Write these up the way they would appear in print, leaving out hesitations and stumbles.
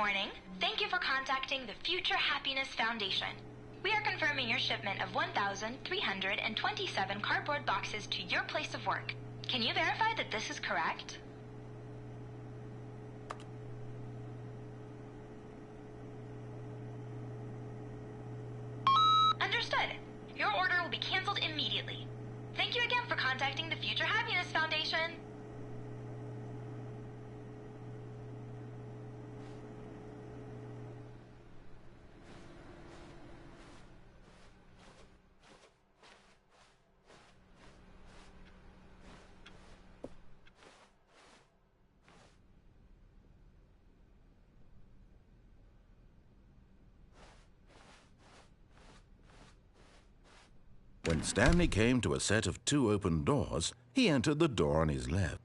morning. Thank you for contacting the Future Happiness Foundation. We are confirming your shipment of 1,327 cardboard boxes to your place of work. Can you verify that this is correct? Understood. Your order will be canceled immediately. Thank you again for contacting the Future Happiness Foundation. When Stanley came to a set of 2 open doors, he entered the door on his left.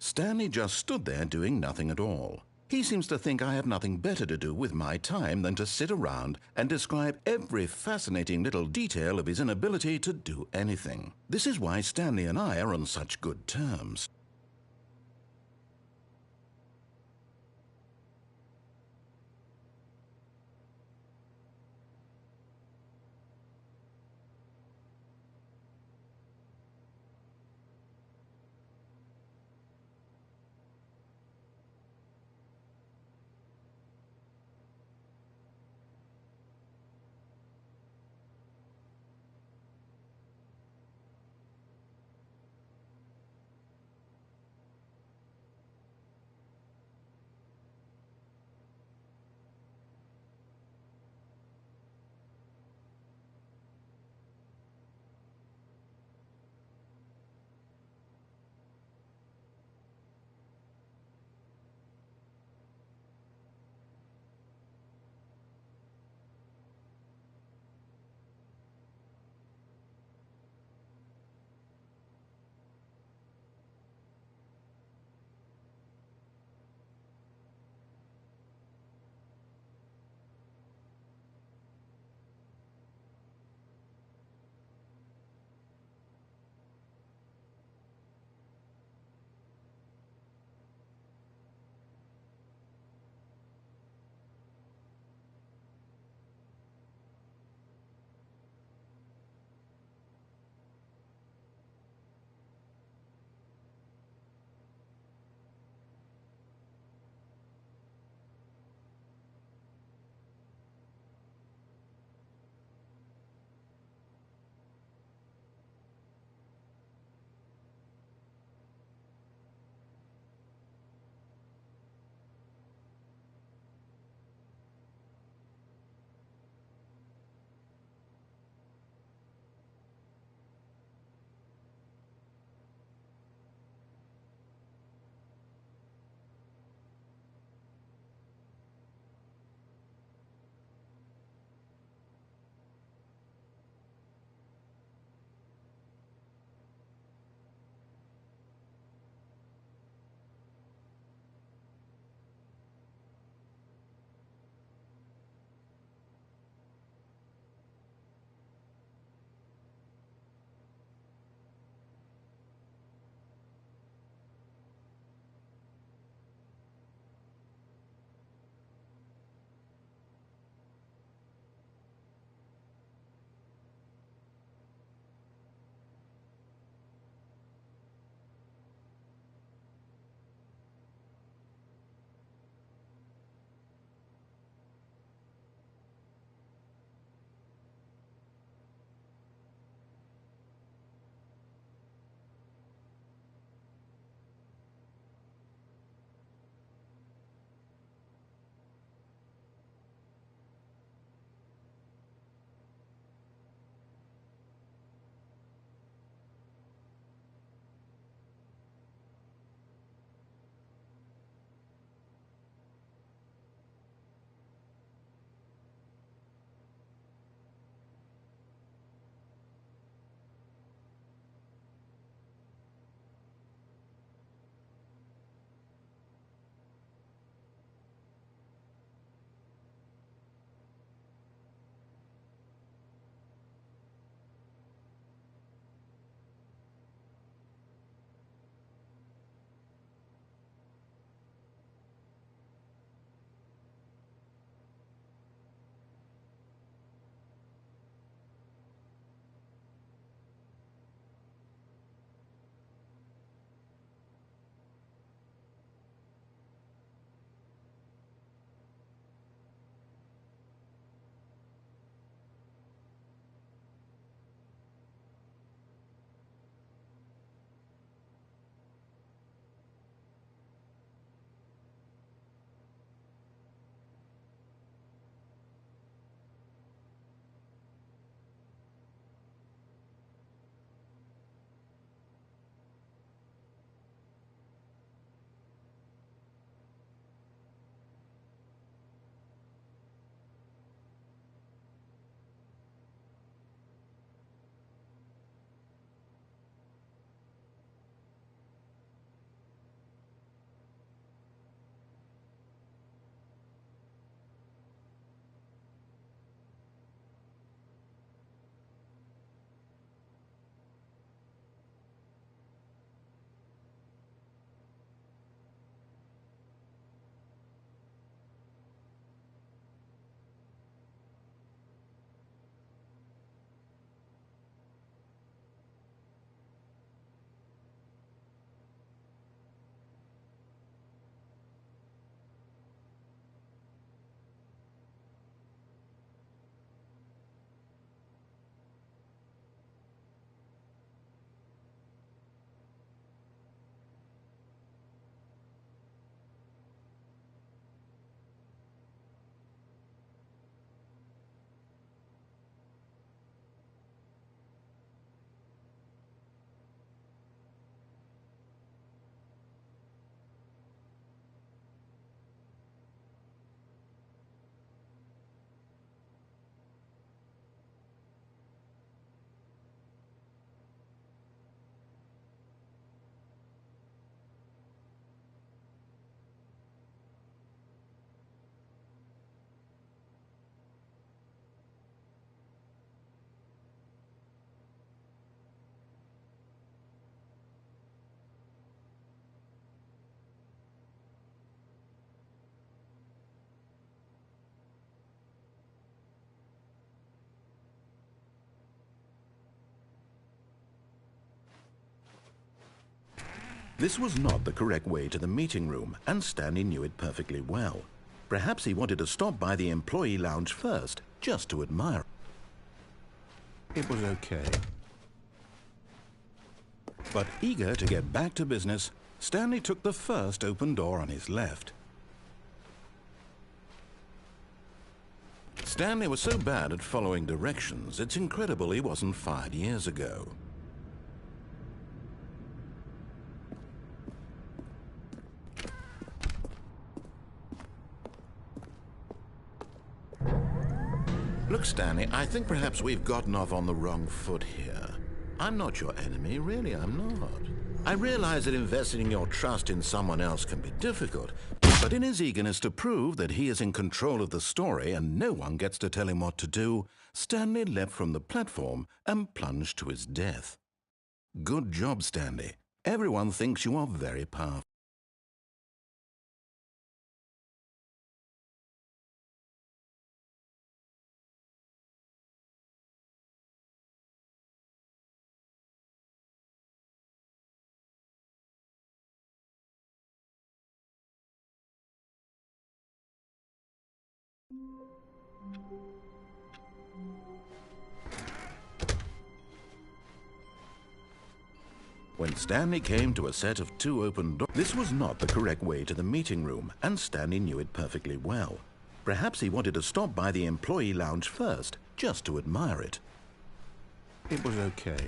Stanley just stood there doing nothing at all. He seems to think I have nothing better to do with my time than to sit around and describe every fascinating little detail of his inability to do anything. This is why Stanley and I are on such good terms. This was not the correct way to the meeting room, and Stanley knew it perfectly well. Perhaps he wanted to stop by the employee lounge first, just to admire. It was okay. But eager to get back to business, Stanley took the first open door on his left. Stanley was so bad at following directions, it's incredible he wasn't fired years ago. Look, Stanley, I think perhaps we've gotten off on the wrong foot here. I'm not your enemy, really, I'm not. I realize that investing your trust in someone else can be difficult, but in his eagerness to prove that he is in control of the story and no one gets to tell him what to do, Stanley leapt from the platform and plunged to his death. Good job, Stanley. Everyone thinks you are very powerful. When Stanley came to a set of 2 open doors, this was not the correct way to the meeting room, and Stanley knew it perfectly well. Perhaps he wanted to stop by the employee lounge first, just to admire it. It was okay.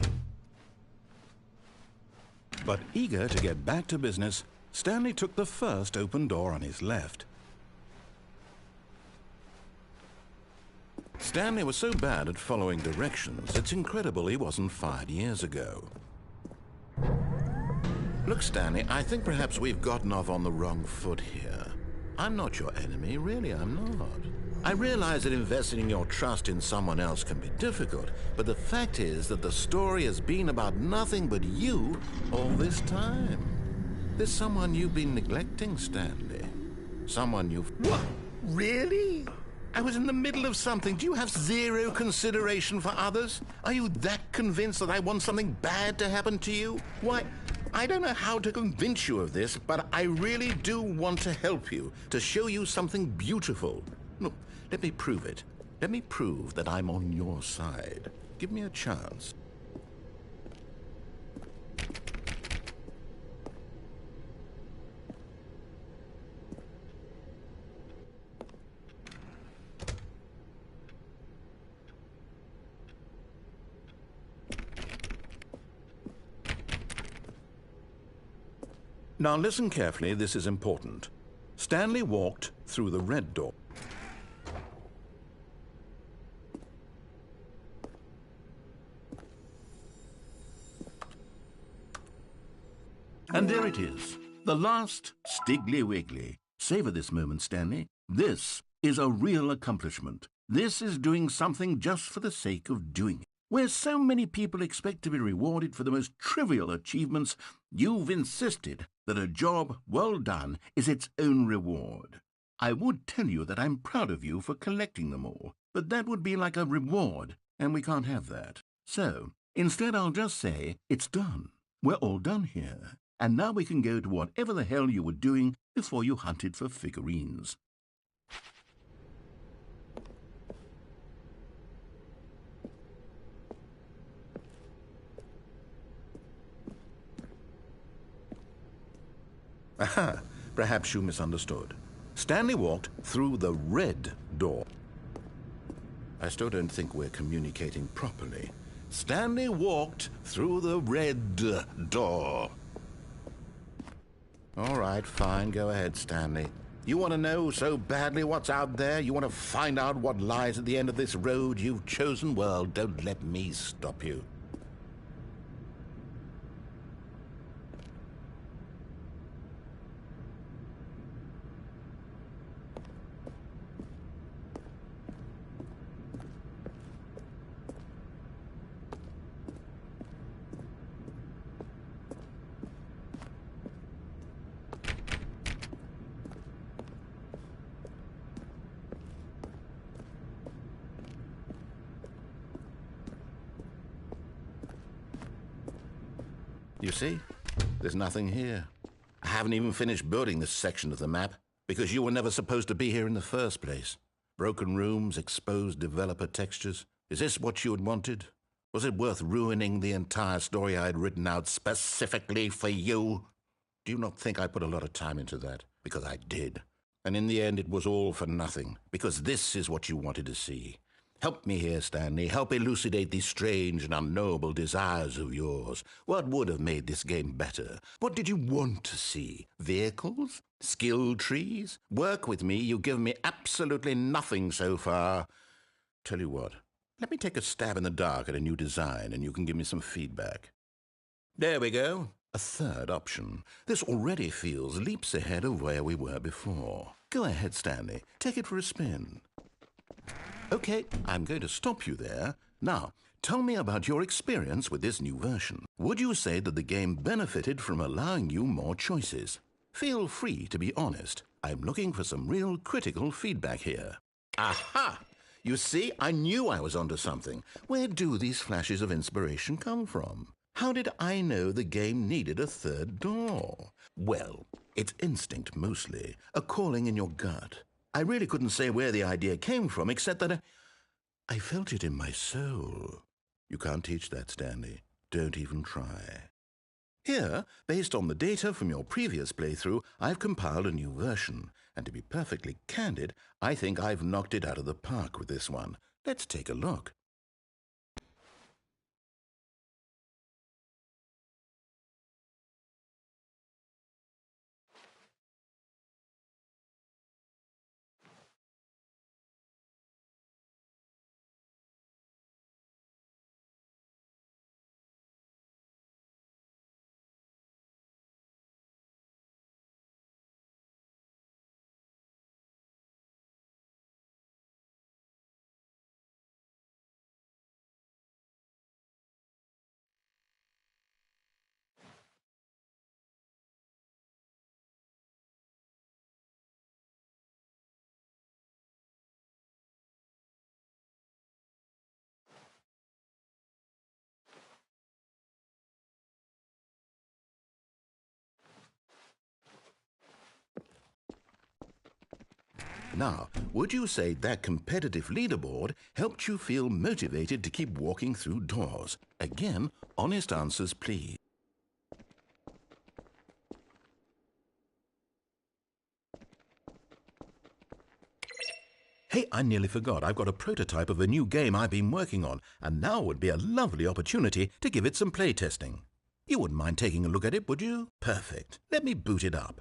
But eager to get back to business, Stanley took the first open door on his left. Stanley was so bad at following directions, it's incredible he wasn't fired years ago. Look, Stanley, I think perhaps we've gotten off on the wrong foot here. I'm not your enemy, really, I'm not. I realize that investing your trust in someone else can be difficult, but the fact is that the story has been about nothing but you all this time. There's someone you've been neglecting, Stanley. Someone you've... What? Really? I was in the middle of something. Do you have zero consideration for others? Are you that convinced that I want something bad to happen to you? Why, I don't know how to convince you of this, but I really do want to help you, to show you something beautiful. Look, let me prove it. Let me prove that I'm on your side. Give me a chance. Now listen carefully, this is important. Stanley walked through the red door. And there it is, the last Stiggly Wiggly. Savor this moment, Stanley. This is a real accomplishment. This is doing something just for the sake of doing it. Where so many people expect to be rewarded for the most trivial achievements, you've insisted that a job well done is its own reward. I would tell you that I'm proud of you for collecting them all, but that would be like a reward, and we can't have that. So, instead I'll just say, it's done. We're all done here. And now we can go to whatever the hell you were doing before you hunted for figurines. Aha! Perhaps you misunderstood. Stanley walked through the red door. I still don't think we're communicating properly. Stanley walked through the red door. All right, fine, go ahead, Stanley. You want to know so badly what's out there? You want to find out what lies at the end of this road you've chosen? Well, don't let me stop you. You see? There's nothing here. I haven't even finished building this section of the map because you were never supposed to be here in the first place. Broken rooms, exposed developer textures. Is this what you had wanted? Was it worth ruining the entire story I had written out specifically for you? Do you not think I put a lot of time into that? Because I did. And in the end, it was all for nothing, because this is what you wanted to see. Help me here, Stanley. Help elucidate these strange and unknowable desires of yours. What would have made this game better? What did you want to see? Vehicles? Skill trees? Work with me. You've given me absolutely nothing so far. Tell you what, let me take a stab in the dark at a new design, and you can give me some feedback. There we go. A third option. This already feels leaps ahead of where we were before. Go ahead, Stanley. Take it for a spin. Okay, I'm going to stop you there. Now, tell me about your experience with this new version. Would you say that the game benefited from allowing you more choices? Feel free to be honest. I'm looking for some real critical feedback here. Aha! You see, I knew I was onto something. Where do these flashes of inspiration come from? How did I know the game needed a third door? Well, it's instinct mostly, a calling in your gut. I really couldn't say where the idea came from, except that I felt it in my soul. You can't teach that, Stanley. Don't even try. Here, based on the data from your previous playthrough, I've compiled a new version. And to be perfectly candid, I think I've knocked it out of the park with this one. Let's take a look. Now, would you say that competitive leaderboard helped you feel motivated to keep walking through doors? Again, honest answers, please. Hey, I nearly forgot. I've got a prototype of a new game I've been working on, and now would be a lovely opportunity to give it some playtesting. You wouldn't mind taking a look at it, would you? Perfect. Let me boot it up.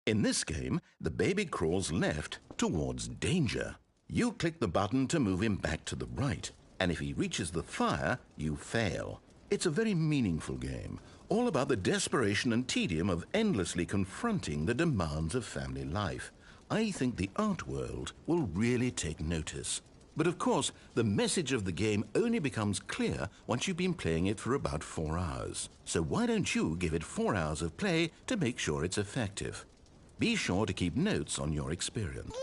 In this game, the baby crawls left towards danger. You click the button to move him back to the right, and if he reaches the fire, you fail. It's a very meaningful game, all about the desperation and tedium of endlessly confronting the demands of family life. I think the art world will really take notice. But of course, the message of the game only becomes clear once you've been playing it for about 4 hours. So why don't you give it 4 hours of play to make sure it's effective? Be sure to keep notes on your experience.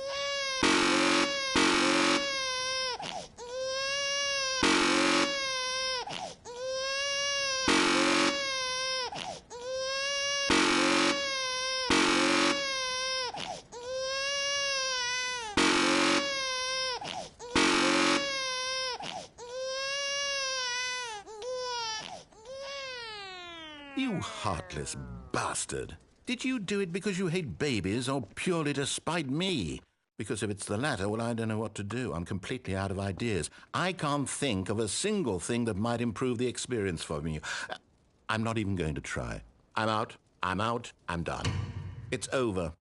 You heartless bastard. Did you do it because you hate babies or purely to spite me? Because if it's the latter, well, I don't know what to do. I'm completely out of ideas. I can't think of a single thing that might improve the experience for me. I'm not even going to try. I'm out. I'm done. It's over.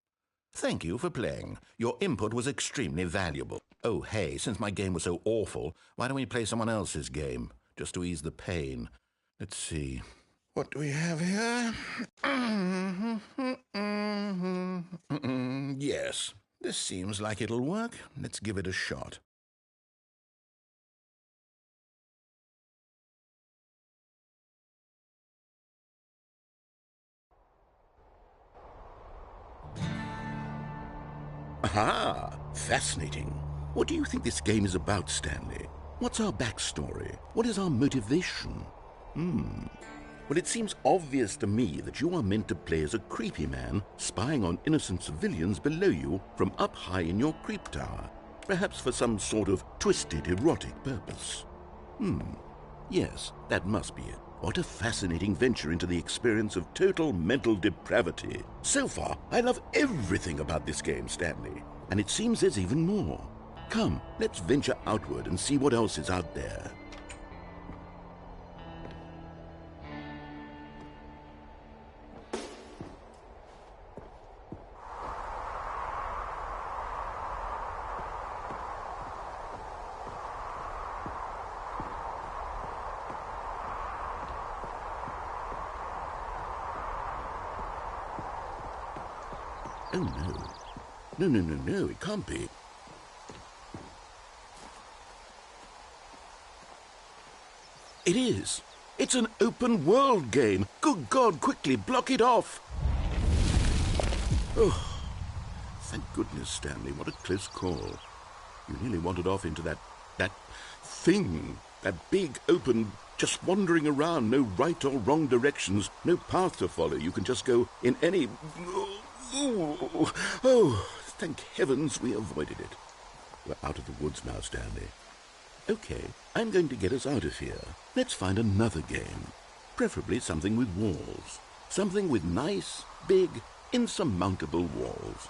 Thank you for playing. Your input was extremely valuable. Oh, hey, since my game was so awful, why don't we play someone else's game? Just to ease the pain. Let's see. What do we have here? Yes, this seems like it'll work. Let's give it a shot. Aha! Fascinating. What do you think this game is about, Stanley? What's our backstory? What is our motivation? Well, it seems obvious to me that you are meant to play as a creepy man spying on innocent civilians below you from up high in your creep tower, perhaps for some sort of twisted erotic purpose. Yes, that must be it. What a fascinating venture into the experience of total mental depravity. So far, I love everything about this game, Stanley. And it seems there's even more. Come, let's venture outward and see what else is out there. Oh, no. No, it can't be. It is. It's an open world game. Good God, quickly, block it off. Oh, thank goodness, Stanley. What a close call. You nearly wandered off into that thing. That big, open, just wandering around. No right or wrong directions. No path to follow. You can just go in any... Oh, thank heavens we avoided it. We're out of the woods now, Stanley. Okay, I'm going to get us out of here. Let's find another game. Preferably something with walls. Something with nice, big, insurmountable walls.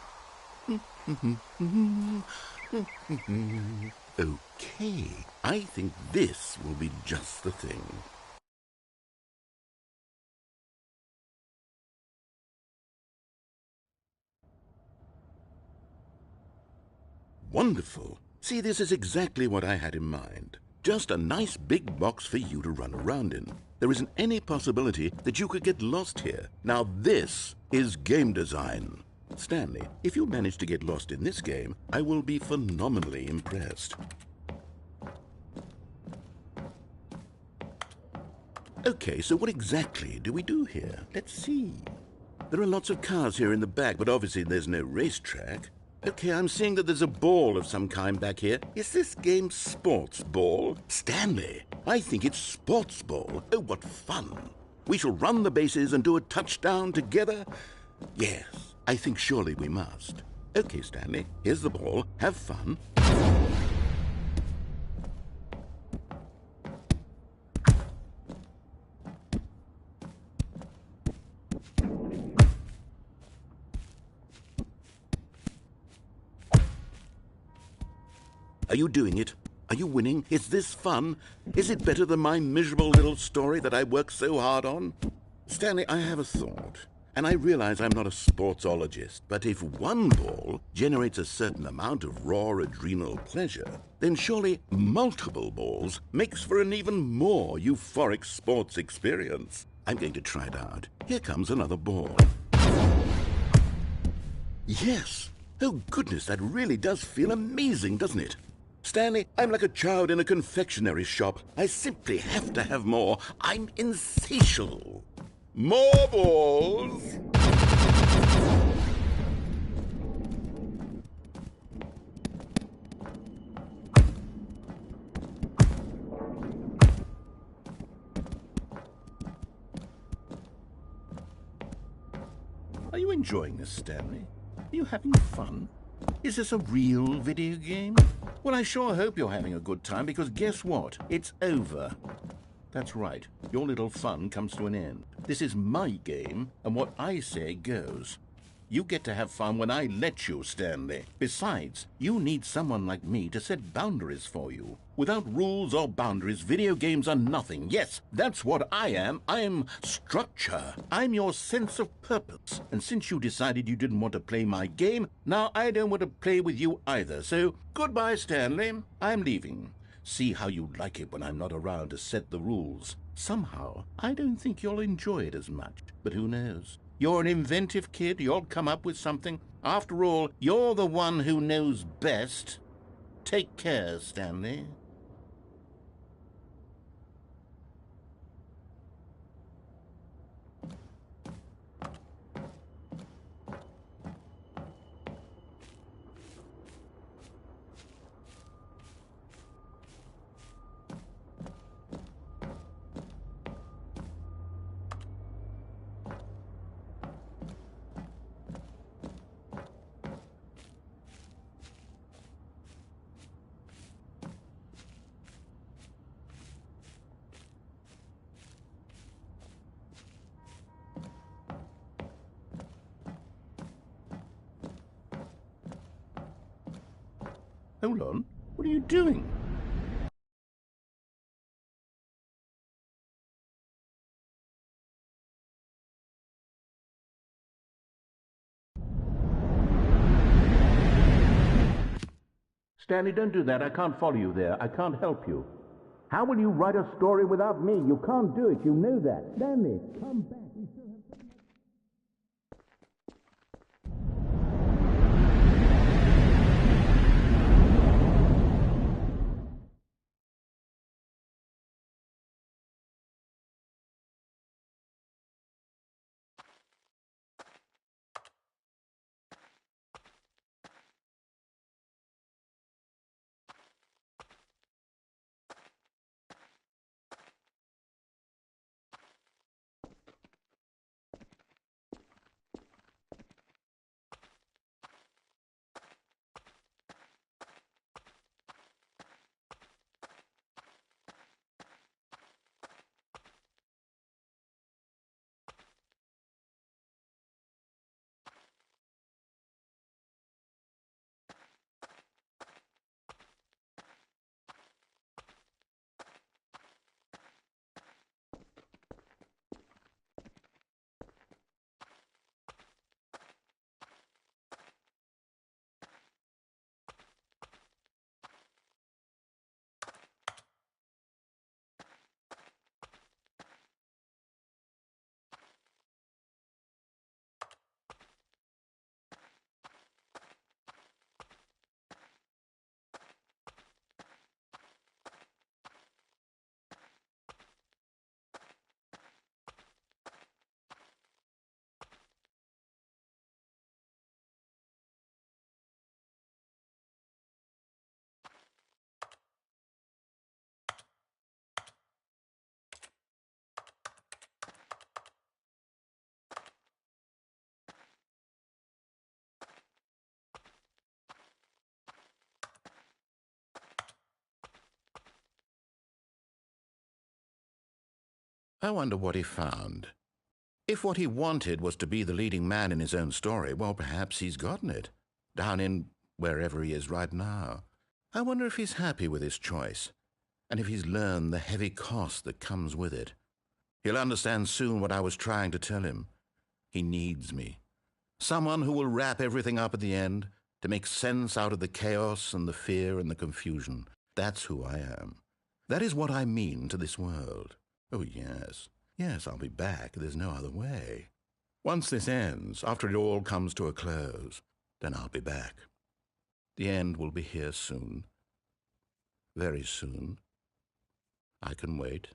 Okay, I think this will be just the thing. Wonderful. See, this is exactly what I had in mind. Just a nice big box for you to run around in. There isn't any possibility that you could get lost here. Now this is game design. Stanley, if you manage to get lost in this game, I will be phenomenally impressed. Okay, so what exactly do we do here? Let's see. There are lots of cars here in the back, but obviously there's no racetrack. Okay, I'm seeing that there's a ball of some kind back here. Is this game sports ball? Stanley, I think it's sports ball. Oh, what fun. We shall run the bases and do a touchdown together? Yes, I think surely we must. Okay, Stanley, here's the ball. Have fun. Are you doing it? Are you winning? Is this fun? Is it better than my miserable little story that I worked so hard on? Stanley, I have a thought. And I realize I'm not a sportsologist, but if one ball generates a certain amount of raw adrenal pleasure, then surely multiple balls makes for an even more euphoric sports experience. I'm going to try it out. Here comes another ball. Yes! Oh goodness, that really does feel amazing, doesn't it? Stanley, I'm like a child in a confectionery shop. I simply have to have more. I'm insatiable. More balls! Are you enjoying this, Stanley? Are you having fun? Is this a real video game? Well, I sure hope you're having a good time, because guess what? It's over. That's right. Your little fun comes to an end. This is my game, and what I say goes. You get to have fun when I let you, Stanley. Besides, you need someone like me to set boundaries for you. Without rules or boundaries, video games are nothing. Yes, that's what I am. I'm structure. I'm your sense of purpose. And since you decided you didn't want to play my game, now I don't want to play with you either. So, goodbye, Stanley. I'm leaving. See how you like it when I'm not around to set the rules. Somehow, I don't think you'll enjoy it as much. But who knows? You're an inventive kid. You'll come up with something. After all, you're the one who knows best. Take care, Stanley. Hold on. What are you doing? Stanley, don't do that. I can't follow you there. I can't help you. How will you write a story without me? You can't do it. You know that. Stanley, come back. We still have so much... I wonder what he found. If what he wanted was to be the leading man in his own story, well, perhaps he's gotten it, down in wherever he is right now. I wonder if he's happy with his choice, and if he's learned the heavy cost that comes with it. He'll understand soon what I was trying to tell him. He needs me. Someone who will wrap everything up at the end, to make sense out of the chaos and the fear and the confusion. That's who I am. That is what I mean to this world. Oh, yes. Yes, I'll be back. There's no other way. Once this ends, after it all comes to a close, then I'll be back. The end will be here soon. Very soon. I can wait.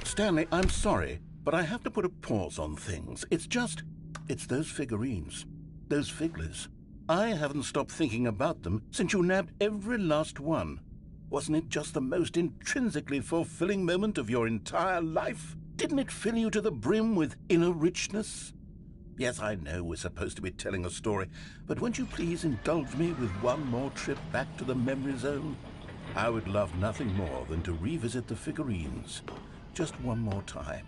Stanley, I'm sorry, but I have to put a pause on things. It's those figurines, those figglers. I haven't stopped thinking about them since you nabbed every last one. Wasn't it just the most intrinsically fulfilling moment of your entire life? Didn't it fill you to the brim with inner richness? Yes, I know we're supposed to be telling a story, but won't you please indulge me with one more trip back to the memory zone? I would love nothing more than to revisit the figurines. Just one more time.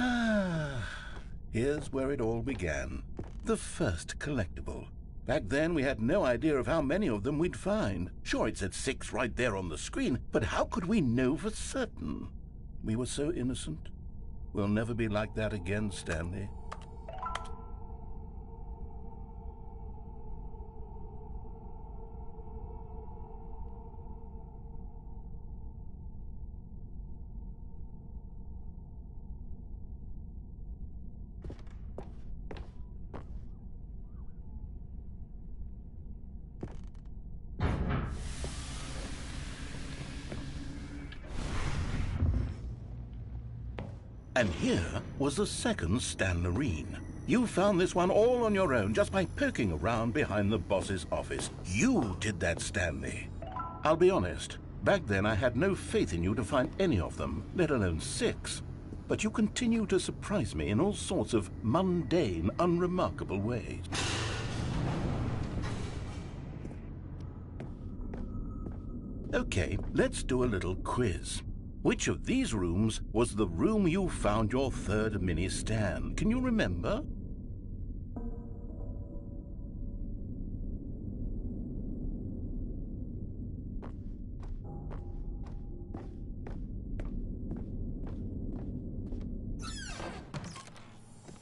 Ah, here's where it all began. The first collectible. Back then, we had no idea of how many of them we'd find. Sure, it said 6 right there on the screen, but how could we know for certain? We were so innocent. We'll never be like that again, Stanley. And here was the second Stanlerine. You found this one all on your own just by poking around behind the boss's office. You did that, Stanley. I'll be honest, back then I had no faith in you to find any of them, let alone 6. But you continue to surprise me in all sorts of mundane, unremarkable ways. Okay, let's do a little quiz. Which of these rooms was the room you found your third mini Stan? Can you remember?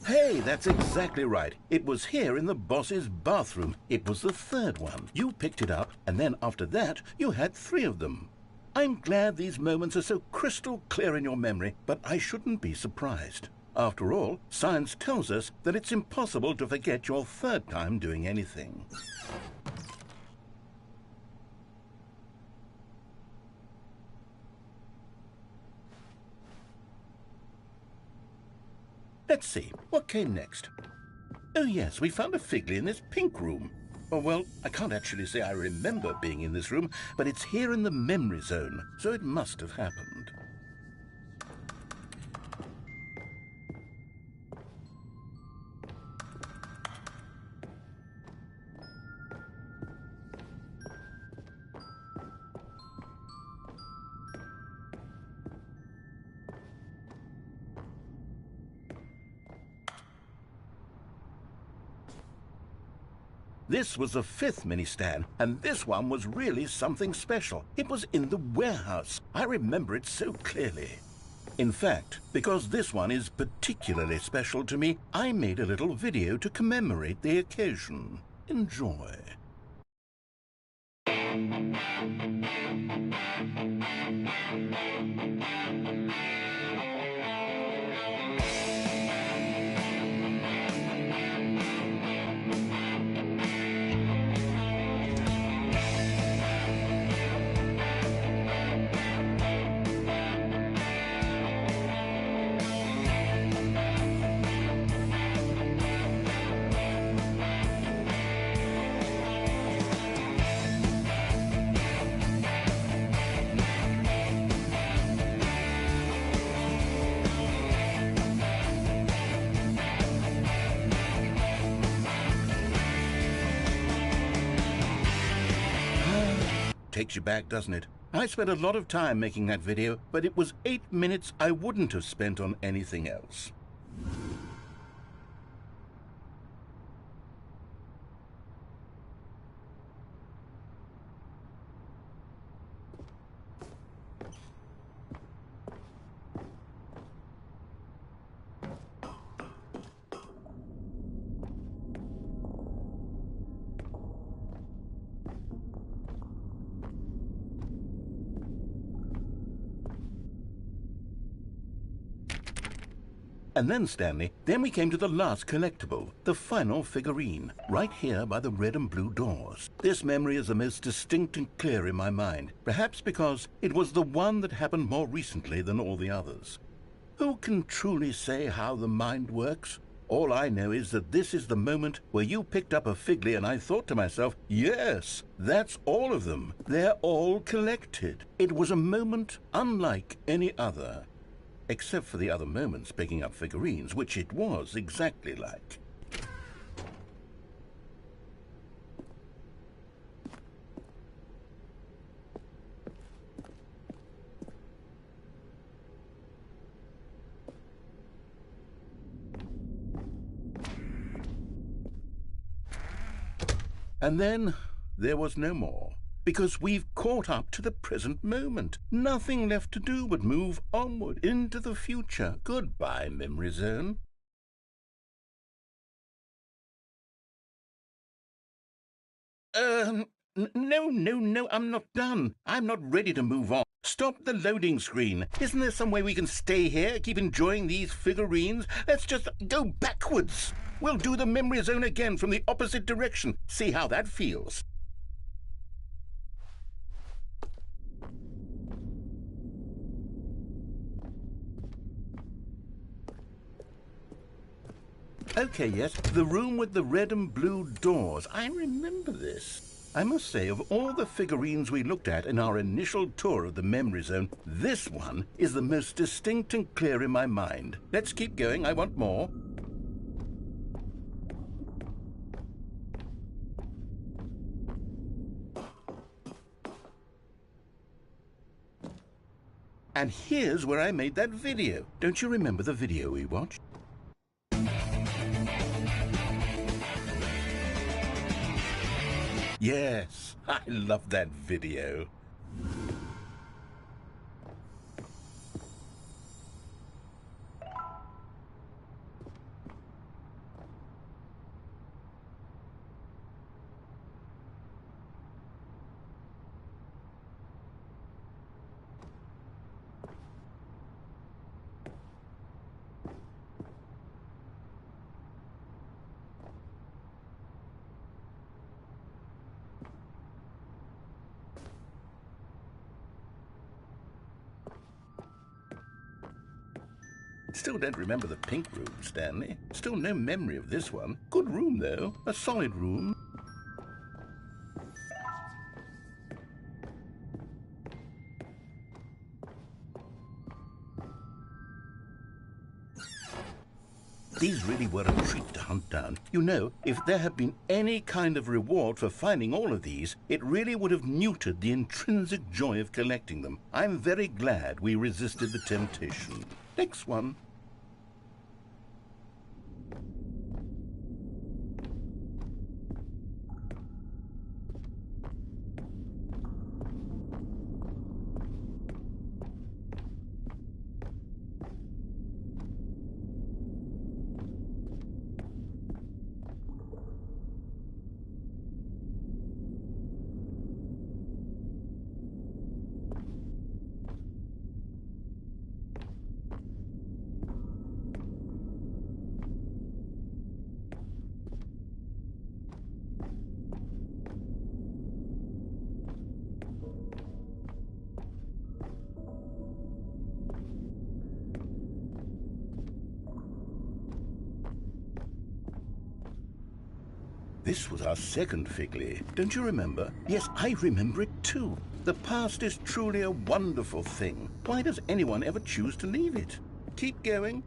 Hey, that's exactly right. It was here in the boss's bathroom. It was the third one. You picked it up, and then after that, you had 3 of them. I'm glad these moments are so crystal clear in your memory, but I shouldn't be surprised. After all, science tells us that it's impossible to forget your third time doing anything. Let's see, what came next? Oh yes, we found a Figley in this pink room. Oh, well, I can't actually say I remember being in this room, but it's here in the memory zone, so it must have happened. This was the 5th mini-Stan, and this one was really something special. It was in the warehouse. I remember it so clearly. In fact, because this one is particularly special to me, I made a little video to commemorate the occasion. Enjoy. Takes you back, doesn't it? I spent a lot of time making that video, but it was 8 minutes I wouldn't have spent on anything else. And then, Stanley, then we came to the last collectible, the final figurine, right here by the red and blue doors. This memory is the most distinct and clear in my mind, perhaps because it was the one that happened more recently than all the others. Who can truly say how the mind works? All I know is that this is the moment where you picked up a Figley and I thought to myself, yes, that's all of them. They're all collected. It was a moment unlike any other. Except for the other moments picking up figurines, which it was exactly like. And then there was no more. Because we've caught up to the present moment. Nothing left to do but move onward into the future. Goodbye, Memory Zone. No, I'm not done. I'm not ready to move on. Stop the loading screen. Isn't there some way we can stay here, keep enjoying these figurines? Let's just go backwards. We'll do the Memory Zone again from the opposite direction. See how that feels. Okay, yes, the room with the red and blue doors. I remember this. I must say, of all the figurines we looked at in our initial tour of the Memory Zone, this one is the most distinct and clear in my mind. Let's keep going. I want more. And here's where I made that video. Don't you remember the video we watched? Yes, I love that video. Still don't remember the pink room, Stanley. Still no memory of this one. Good room, though. A solid room. These really were a treat to hunt down. You know, if there had been any kind of reward for finding all of these, it really would have neutered the intrinsic joy of collecting them. I'm very glad we resisted the temptation. Next one. This was our second Figley. Don't you remember? Yes, I remember it too. The past is truly a wonderful thing. Why does anyone ever choose to leave it? Keep going.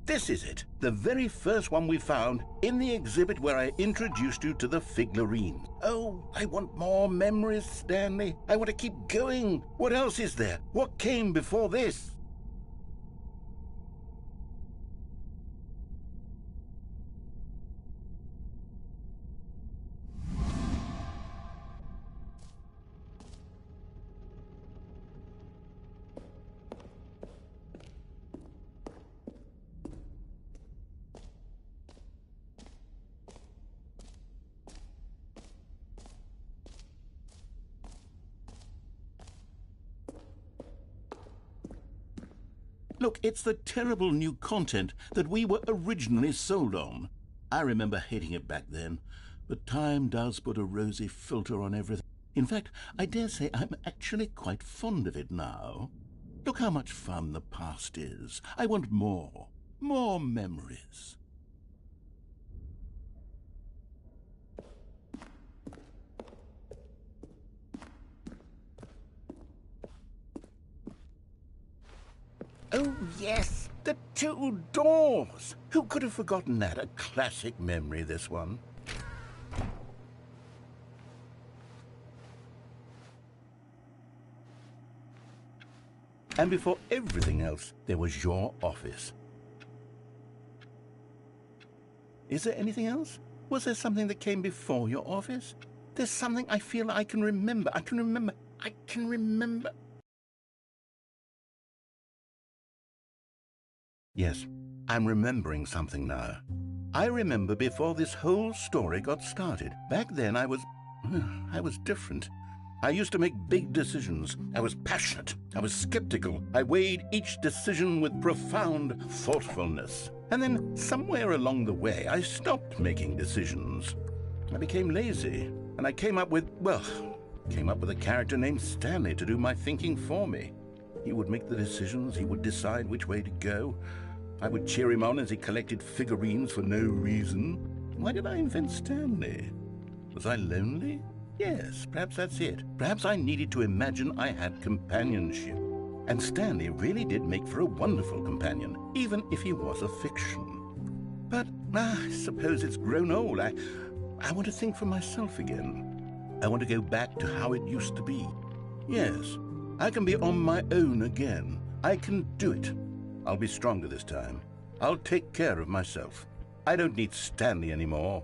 This is it. The very first one we found in the exhibit where I introduced you to the figurines. Oh, I want more memories, Stanley. I want to keep going. What else is there? What came before this? Look, it's the terrible new content that we were originally sold on. I remember hating it back then, but time does put a rosy filter on everything. In fact, I dare say I'm actually quite fond of it now. Look how much fun the past is. I want more. More memories. Oh, yes, the two doors. Who could have forgotten that? A classic memory, this one. And before everything else, there was your office. Is there anything else? Was there something that came before your office? There's something I feel I can remember. I can remember. Yes, I'm remembering something now. I remember before this whole story got started. Back then I was different. I used to make big decisions. I was passionate. I was skeptical. I weighed each decision with profound thoughtfulness. And then somewhere along the way, I stopped making decisions. I became lazy, and I came up with a character named Stanley to do my thinking for me. He would make the decisions. He would decide which way to go. I would cheer him on as he collected figurines for no reason. Why did I invent Stanley? Was I lonely? Yes, perhaps that's it. Perhaps I needed to imagine I had companionship. And Stanley really did make for a wonderful companion, even if he was a fiction. But I suppose it's grown old. I want to think for myself again. I want to go back to how it used to be. Yes, I can be on my own again. I can do it. I'll be stronger this time. I'll take care of myself. I don't need Stanley anymore.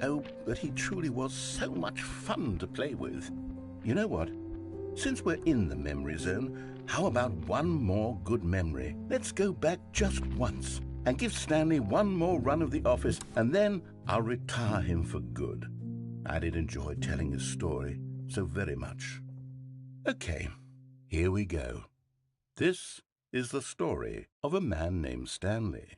Oh, but he truly was so much fun to play with. You know what? Since we're in the memory zone, how about one more good memory? Let's go back just once and give Stanley one more run of the office, and then I'll retire him for good. I did enjoy telling his story so very much. Okay, here we go. This is the story of a man named Stanley.